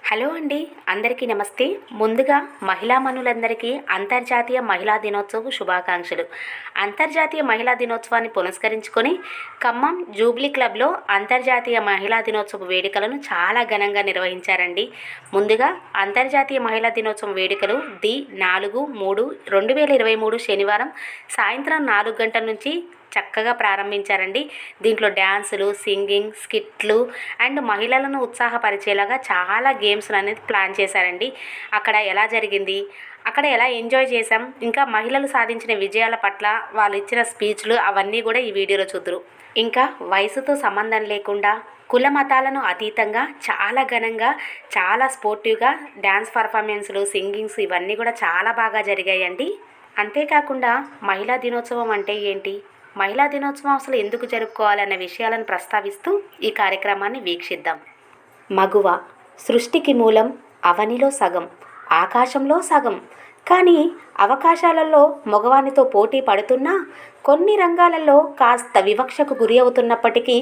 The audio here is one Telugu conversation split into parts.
హలో అండి, అందరికీ నమస్తే. ముందుగా మహిళా మనులందరికీ అంతర్జాతీయ మహిళా దినోత్సవ శుభాకాంక్షలు. అంతర్జాతీయ మహిళా దినోత్సవాన్ని పురస్కరించుకొని ఖమ్మం జూబ్లీ క్లబ్లో అంతర్జాతీయ మహిళా దినోత్సవ వేడుకలను చాలా ఘనంగా నిర్వహించారండి. ముందుగా అంతర్జాతీయ మహిళా దినోత్సవం వేడుకలు 4/3/2023 శనివారం సాయంత్రం 4 గంటల నుంచి చక్కగా ప్రారంభించారండి. దీంట్లో డ్యాన్సులు, సింగింగ్, స్కిట్లు అండ్ మహిళలను ఉత్సాహపరిచేలాగా చాలా గేమ్స్ అనేది ప్లాన్ చేశారండి. అక్కడ ఎలా జరిగింది, అక్కడ ఎలా ఎంజాయ్ చేశాం, ఇంకా మహిళలు సాధించిన విజయాల పట్ల వాళ్ళు ఇచ్చిన స్పీచ్లు అవన్నీ కూడా ఈ వీడియోలో చూద్దురు. ఇంకా వయసుతో సంబంధం లేకుండా కుల మతాలను అతీతంగా చాలా ఘనంగా, చాలా స్పోర్టివ్గా డ్యాన్స్ పర్ఫార్మెన్స్లు, సింగింగ్స్ ఇవన్నీ కూడా చాలా బాగా జరిగాయండి. అంతేకాకుండా మహిళా దినోత్సవం అంటే ఏంటి, మహిళా దినోత్సవం అసలు ఎందుకు జరుపుకోవాలన్న విషయాలను ప్రస్తావిస్తూ ఈ కార్యక్రమాన్ని వీక్షిద్దాం. మగువ సృష్టికి మూలం, అవనిలో సగం, ఆకాశంలో సగం. కానీ అవకాశాలలో మగవానితో పోటీ పడుతున్నా కొన్ని రంగాలలో కాస్త వివక్షకు గురి అవుతున్నప్పటికీ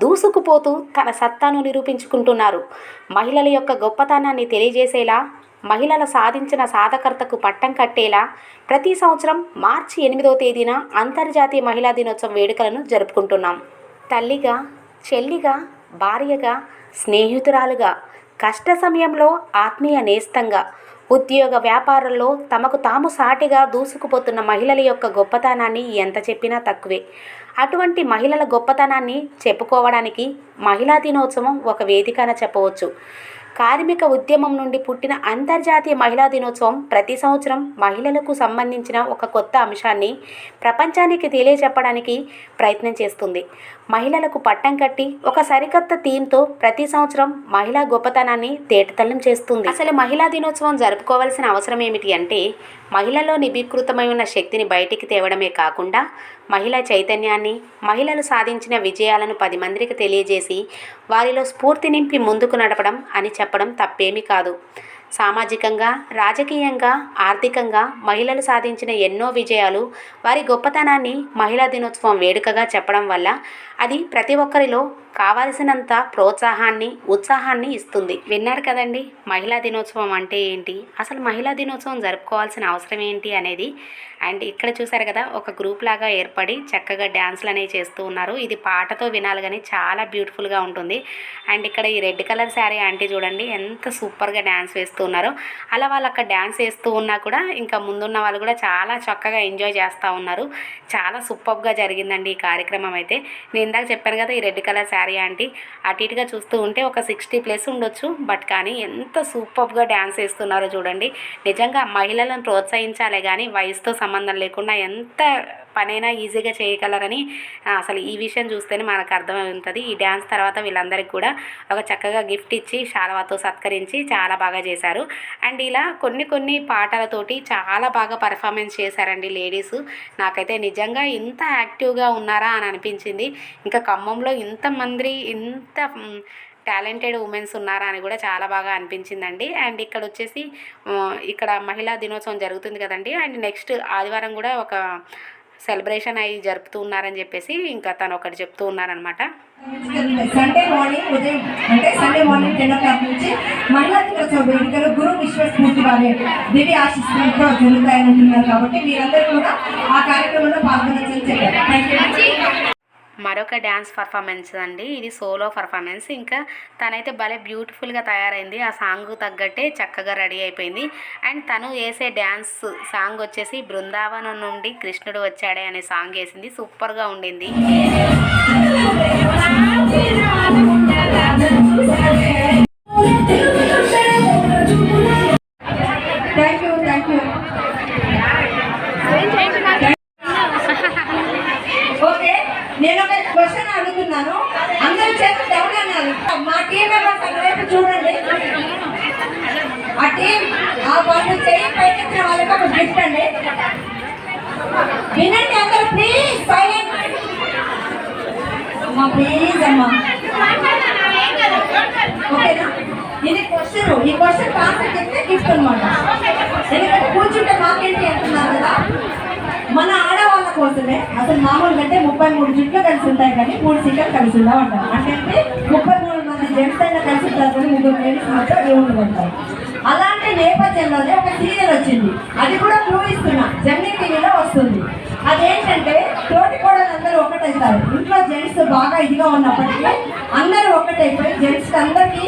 దూసుకుపోతూ తన సత్తాను నిరూపించుకుంటున్నారు. మహిళల యొక్క గొప్పతనాన్ని తెలియజేసేలా, మహిళల సాధించిన సాధకర్తకు పట్టం కట్టేలా ప్రతి సంవత్సరం మార్చి 8వ తేదీన అంతర్జాతీయ మహిళా దినోత్సవం వేడుకలను జరుపుకుంటున్నాం. తల్లిగా, చెల్లిగా, భార్యగా, స్నేహితురాలుగా, కష్ట సమయంలో ఆత్మీయ నేస్తంగా, ఉద్యోగ వ్యాపారంలో తమకు తాము సాటిగా దూసుకుపోతున్న మహిళల యొక్క గొప్పతనాన్ని ఎంత చెప్పినా తక్కువే. అటువంటి మహిళల గొప్పతనాన్ని చెప్పుకోవడానికి మహిళా దినోత్సవం ఒక వేదికన చెప్పవచ్చు. కార్మిక ఉద్యమం నుండి పుట్టిన అంతర్జాతీయ మహిళా దినోత్సవం ప్రతి సంవత్సరం మహిళలకు సంబంధించిన ఒక కొత్త అంశాన్ని ప్రపంచానికి తెలియజెప్పడానికి ప్రయత్నం చేస్తుంది. మహిళలకు పట్టం కట్టి ఒక సరికొత్త థీమ్తో ప్రతి సంవత్సరం మహిళా గొప్పతనాన్ని తేటతెల్లం చేస్తుంది. అసలు మహిళా దినోత్సవం జరుపుకోవాల్సిన అవసరం ఏమిటి అంటే, మహిళలో నిబీకృతమై ఉన్న శక్తిని బయటికి తేవడమే కాకుండా మహిళా చైతన్యాన్ని, మహిళలు సాధించిన విజయాలను 10 మందికి తెలియజేసి వారిలో స్ఫూర్తి నింపి ముందుకు నడపడం అని చెప్పడం తప్పేమీ కాదు. సామాజికంగా, రాజకీయంగా, ఆర్థికంగా మహిళలు సాధించిన ఎన్నో విజయాలు, వారి గొప్పతనాన్ని మహిళా దినోత్సవం వేడుకగా చెప్పడం వల్ల అది ప్రతి ఒక్కరిలో కావలసినంత ప్రోత్సాహాన్ని, ఉత్సాహాన్ని ఇస్తుంది. విన్నారు కదండి, మహిళా దినోత్సవం అంటే ఏంటి, అసలు మహిళా దినోత్సవం జరుపుకోవాల్సిన అవసరం ఏంటి అనేది. అండ్ ఇక్కడ చూసారు కదా, ఒక గ్రూప్ లాగా ఏర్పడి చక్కగా డ్యాన్స్లు అనేవి చేస్తూ ఉన్నారు. ఇది పాటతో వినాలి కానీ చాలా బ్యూటిఫుల్గా ఉంటుంది. అండ్ ఇక్కడ ఈ రెడ్ కలర్ శారీ ఆంటీ చూడండి ఎంత సూపర్గా డ్యాన్స్ వేస్తూ ఉన్నారో. అలా వాళ్ళు అక్కడ డ్యాన్స్ వేస్తూ ఉన్నా కూడా ఇంకా ముందున్న వాళ్ళు కూడా చాలా చక్కగా ఎంజాయ్ చేస్తూ ఉన్నారు. చాలా సూపర్గా జరిగిందండి ఈ కార్యక్రమం అయితే. నేను ఇందాక చెప్పాను కదా, ఈ రెడ్ కలర్ శారీ ఆంటీ అటు ఇటుగా చూస్తూ ఉంటే ఒక 60+ ఉండొచ్చు. బట్ కానీ ఎంత సూపర్గా డ్యాన్స్ వేస్తున్నారో చూడండి. నిజంగా మహిళలను ప్రోత్సహించాలే కానీ వయసుతో సంబంధం లేకుండా ఎంత పనైనా ఈజీగా చేయగలరని అసలు ఈ విషయం చూస్తేనే మనకు అర్థమవుతుంది. ఈ డ్యాన్స్ తర్వాత వీళ్ళందరికీ కూడా ఒక చక్కగా గిఫ్ట్ ఇచ్చి శాలువాతో సత్కరించి చాలా బాగా చేశారు. అండ్ ఇలా కొన్ని పాటలతోటి చాలా బాగా పర్ఫార్మెన్స్ చేశారండి లేడీస్. నాకైతే నిజంగా ఇంత యాక్టివ్గా ఉన్నారా అని అనిపించింది. ఇంకా ఖమ్మంలో ఇంతమంది ఇంత టాలెంటెడ్ ఉమెన్స్ ఉన్నారా అని కూడా చాలా బాగా అనిపించిందండి. అండ్ ఇక్కడ వచ్చేసి ఇక్కడ మహిళా దినోత్సవం జరుగుతుంది కదండి. అండ్ నెక్స్ట్ ఆదివారం కూడా ఒక సెలబ్రేషన్ అయ్యి జరుపుతూ ఉన్నారని చెప్పేసి ఇంకా తను ఒకటి చెప్తూ ఉన్నారనమాట. సండే మార్నింగ్ ఉదయం అంటే సండే మార్నింగ్ 10 o'clock నుంచి మహిళా దినోత్సవ వేడుకలు గురు విశ్వస్ఫూర్తి వారి దివ్య ఆశీస్సులతో జరుగుతాయని అంటున్నారు. కాబట్టి మీరందరూ కూడా ఆ కార్యక్రమంలో పాల్గొనొచ్చని చెప్పారు. మరొక డ్యాన్స్ పర్ఫార్మెన్స్ అండి, ఇది సోలో పర్ఫార్మెన్స్. ఇంకా తనైతే భలే బ్యూటిఫుల్గా తయారైంది. ఆ సాంగ్ తగ్గట్టే చక్కగా రెడీ అయిపోయింది. అండ్ తను వేసే డ్యాన్స్ సాంగ్ వచ్చేసి బృందావనం నుండి కృష్ణుడు వచ్చాడే అనే సాంగ్ వేసింది. సూపర్గా ఉండింది. నేను ఒక క్వశ్చన్ అడుగుతున్నాను, అందరూ చేతులు డౌన్ అన్నారు. మా టీం మెంబర్స్ అందరూ చూడండి. ఆ టీం ఆ వాళ్ళు చేయి పైకెత్తిన వాళ్ళకి ఒక గిఫ్ట్ అండి. వినండి అందరూ ప్లీజ్, సైలెంట్ అమ్మా, ప్లీజ్ అమ్మా, ఓకేనా? ఇది క్వశ్చన్, ఈ క్వశ్చన్ ఆన్సర్ చెప్తే గిఫ్ట్ అనమాట. ఎందుకంటే కూర్చుంటే మాకేంటి అంటున్నారు కదా, మన ఆడవాళ్ళ కోసమే. అసలు మామూలుగా అంటే 33 జుట్లు కలిసి ఉంటాయి కానీ 3 సీట్లు కలిసి ఉండవు అంటారు. అంటే 33 మంది జెంట్స్ అయినా కలిసి ఉంటారు కానీ 3 లేడీస్ మాత్రం దేవుళ్ళు ఉంటారు. అలాంటి నేపథ్యంలోనే ఒక సీరియల్ వచ్చింది, అది కూడా క్లూ ఇస్తున్నా, జెమినీ టీవీలో వస్తుంది. అదేంటంటే తోటి కోడలందరూ ఒకటైతారు. ఇంట్లో జెంట్స్ బాగా ఇదిగా ఉన్నప్పటికీ అందరూ ఒకటైపోయి జెంట్స్ అందరికీ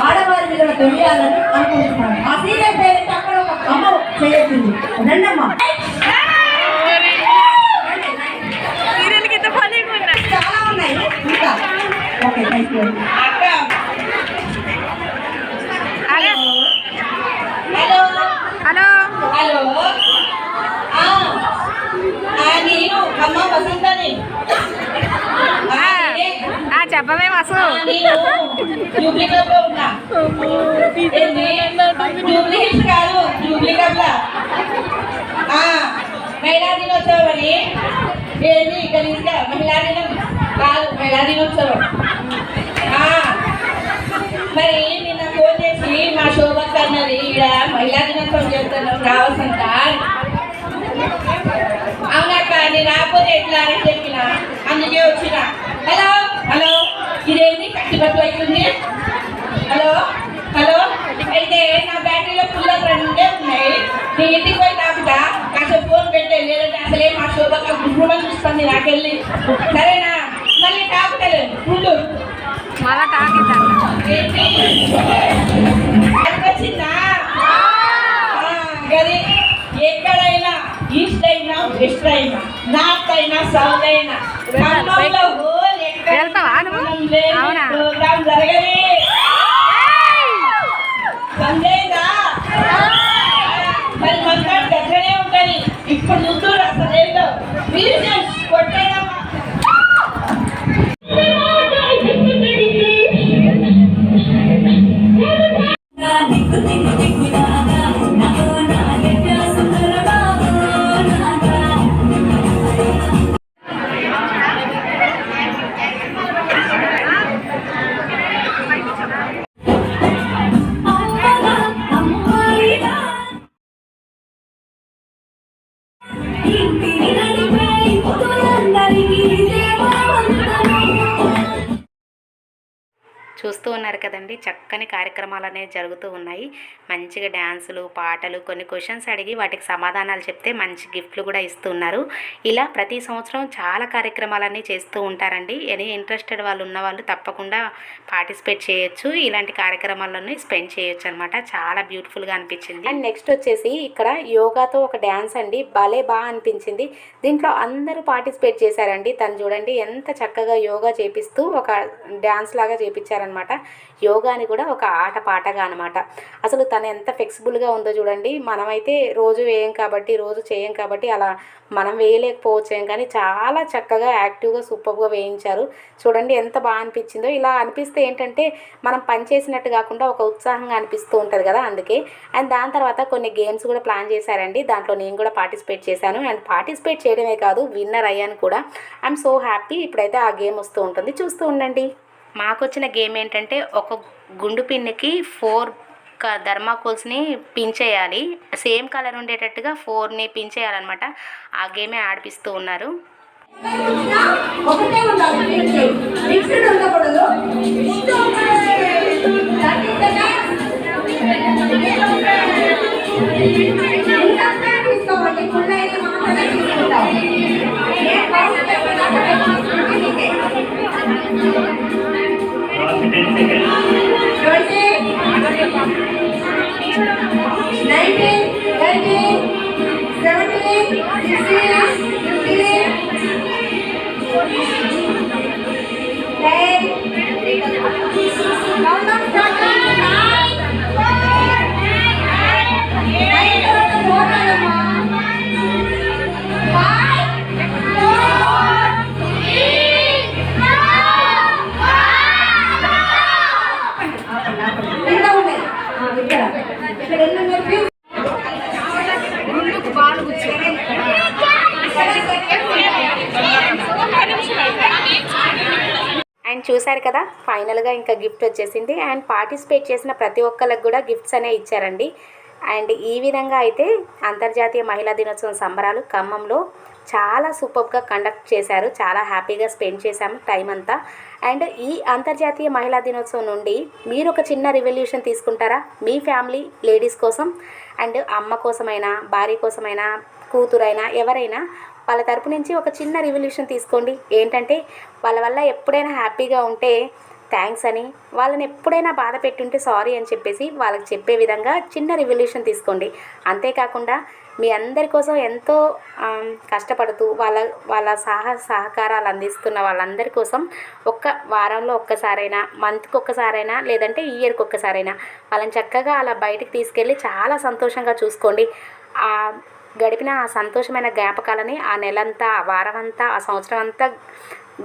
ఆడవారి విలువ తెలియాలని అనుకుంటున్నారు. ఆ సీరియల్ పేరంటే అక్కడ ఒక అమ్మ చేయొచ్చింది, రెండమ్మ చాలా ఉన్నాయి ఇంకా. Okay, thank you. Hello hello hello నేను అమ్మ వసంతని. చెప్పమే వసు. నేను జూబ్లీ క్లబ్ లో ఉన్నా. జూబ్లీ హిల్స్ కాదు, జూబ్లీ క్లబ్ లో మహిళా దినోత్సవం అని. ఏంది గలీజ్గా మహిళా దినం కాదు, మహిళా దినోత్సవం. మరి నిన్న ఫోన్ చేసి మా శోభక్క అన్నది ఇక్కడ మహిళా దినోత్సవం చేస్తాను రావాల్సంత. అవునక్క, నేను రాకపోతే ఎట్లా అని చెప్పిన, అందుకే వచ్చిన. హలో హలో ఇదేంటి కట్టిబట్టు అవుతుంది? హలో హలో అయితే నా బ్యాటరీలో ఫుల్ రెండే ఉన్నాయి. నేను ఇంటికి పోయి తాకుతా, కాసేపు ఫోన్ పెట్టే, లేదంటే అసలే మా శోభక్క గుండ్రుమని చూస్తుంది నాకెళ్ళి. సరేనా? మళ్ళీ తాకుతలేదు ఫుల్ మళ్ళా తాకిద్దా వచ్చిందా? గది ఎక్కడైనా, ఈస్ట్ అయినా వెస్ట్ అయినా, నార్త్ అయినా సౌత్ అయినా, ప్రోగ్రామ్ జరగది. సందేదా మరి మన దగ్గరనే ఉంటుంది. ఇప్పుడు ముందు అసలు కొట్టేయడం చూస్తూ ఉన్నారు కదండి, చక్కని కార్యక్రమాలు అనేవి జరుగుతూ ఉన్నాయి. మంచిగా డ్యాన్సులు, పాటలు, కొన్ని క్వశ్చన్స్ అడిగి వాటికి సమాధానాలు చెప్తే మంచి గిఫ్ట్లు కూడా ఇస్తున్నారు. ఇలా ప్రతి సంవత్సరం చాలా కార్యక్రమాలన్నీ చేస్తూ ఉంటారండి. ఎనీ ఇంట్రెస్టెడ్ వాళ్ళు ఉన్న వాళ్ళు తప్పకుండా పార్టిసిపేట్ చేయొచ్చు. ఇలాంటి కార్యక్రమాలను స్పెండ్ చేయొచ్చు అనమాట. చాలా బ్యూటిఫుల్గా అనిపించింది. అండ్ నెక్స్ట్ వచ్చేసి ఇక్కడ యోగాతో ఒక డ్యాన్స్ అండి, భలే బాగా అనిపించింది. దీంట్లో అందరూ పార్టిసిపేట్ చేశారండి. తను చూడండి ఎంత చక్కగా యోగా చేపిస్తూ ఒక డ్యాన్స్ లాగా చేపించారనమాట. యోగాని కూడా ఒక ఆట పాటగా అనమాట. అసలు తను ఎంత ఫ్లెక్సిబుల్గా ఉందో చూడండి. మనమైతే రోజు చేయం కాబట్టి అలా మనం వేయలేకపోవచ్చేం, కానీ చాలా చక్కగా యాక్టివ్గా సూపర్గా వేయించారు. చూడండి ఎంత బాగా అనిపించిందో. ఇలా అనిపిస్తే ఏంటంటే మనం పని చేసినట్టు కాకుండా ఒక ఉత్సాహంగా అనిపిస్తూ ఉంటుంది కదా, అందుకే. అండ్ దాని తర్వాత కొన్ని గేమ్స్ కూడా ప్లాన్ చేశారండి. దాంట్లో నేను కూడా పార్టిసిపేట్ చేశాను. అండ్ పార్టిసిపేట్ చేయడమే కాదు, విన్నర్ అయ్యాను కూడా. I'm so happy. ఇప్పుడైతే ఆ గేమ్ వస్తూ ఉంటుంది, చూస్తూ ఉండండి. మాకు వచ్చిన గేమ్ ఏంటంటే ఒక గుండు పిన్నికి 4 థర్మాకోల్స్ని పిన్ చేయాలి. సేమ్ కలర్ ఉండేటట్టుగా 4ని పిన్ చేయాలన్నమాట. ఆ గేమే ఆడిపిస్తూ ఉన్నారు. ఒకటే ఉండాలి, మిక్స్డ్ ఉండకూడదు. తీసుకోవాలి, ఫుల్ మాత్రమే తీసుకుంటాం. అండ్ చూశారు కదా, ఫైనల్గా ఇంకా గిఫ్ట్ వచ్చేసింది. అండ్ పార్టిసిపేట్ చేసిన ప్రతి ఒక్కరికి కూడా గిఫ్ట్స్ అనేవి ఇచ్చారండి. అండ్ ఈ విధంగా అయితే అంతర్జాతీయ మహిళా దినోత్సవం సంబరాలు ఖమ్మంలో చాలా సూపర్గా కండక్ట్ చేశారు. చాలా హ్యాపీగా స్పెండ్ చేశాము టైం అంతా. అండ్ ఈ అంతర్జాతీయ మహిళా దినోత్సవం నుండి మీరు ఒక చిన్న రివల్యూషన్ తీసుకుంటారా మీ ఫ్యామిలీ లేడీస్ కోసం? అండ్ అమ్మ కోసమైనా, భార్య కోసమైనా, కూతురైనా, ఎవరైనా వాళ్ళ తరపు నుంచి ఒక చిన్న రివల్యూషన్ తీసుకోండి. ఏంటంటే వాళ్ళ వల్ల ఎప్పుడైనా హ్యాపీగా ఉంటే థ్యాంక్స్ అని, వాళ్ళని ఎప్పుడైనా బాధ పెట్టుంటే సారీ అని చెప్పేసి వాళ్ళకి చెప్పే విధంగా చిన్న రివల్యూషన్ తీసుకోండి. అంతేకాకుండా మీ అందరి కోసం ఎంతో కష్టపడుతూ వాళ్ళ సహకారాలు అందిస్తున్న వాళ్ళందరి కోసం వారంలో ఒక్కసారైనా, మంత్కి ఒక్కసారైనా, లేదంటే ఇయర్కి ఒక్కసారైనా వాళ్ళని చక్కగా అలా బయటికి తీసుకెళ్ళి చాలా సంతోషంగా చూసుకోండి. గడిపిన ఆ సంతోషమైన జ్ఞాపకాలని ఆ నెలంతా, ఆ వారం అంతా, ఆ సంవత్సరం అంతా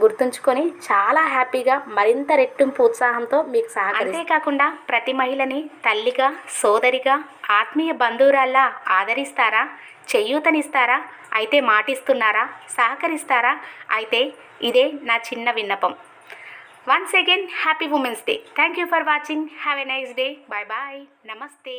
గుర్తుంచుకొని చాలా హ్యాపీగా మరింత రెట్టింపు ఉత్సాహంతో మీకు అంతేకాకుండా ప్రతి మహిళని తల్లిగా, సోదరిగా, ఆత్మీయ బంధువురాల్లా ఆదరిస్తారా? చేయూతనిస్తారా? అయితే మాటిస్తున్నారా? సహకరిస్తారా? అయితే ఇదే నా చిన్న విన్నపం. Once again happy women's day. Thank you for watching. Have a nice day. Bye bye. నమస్తే.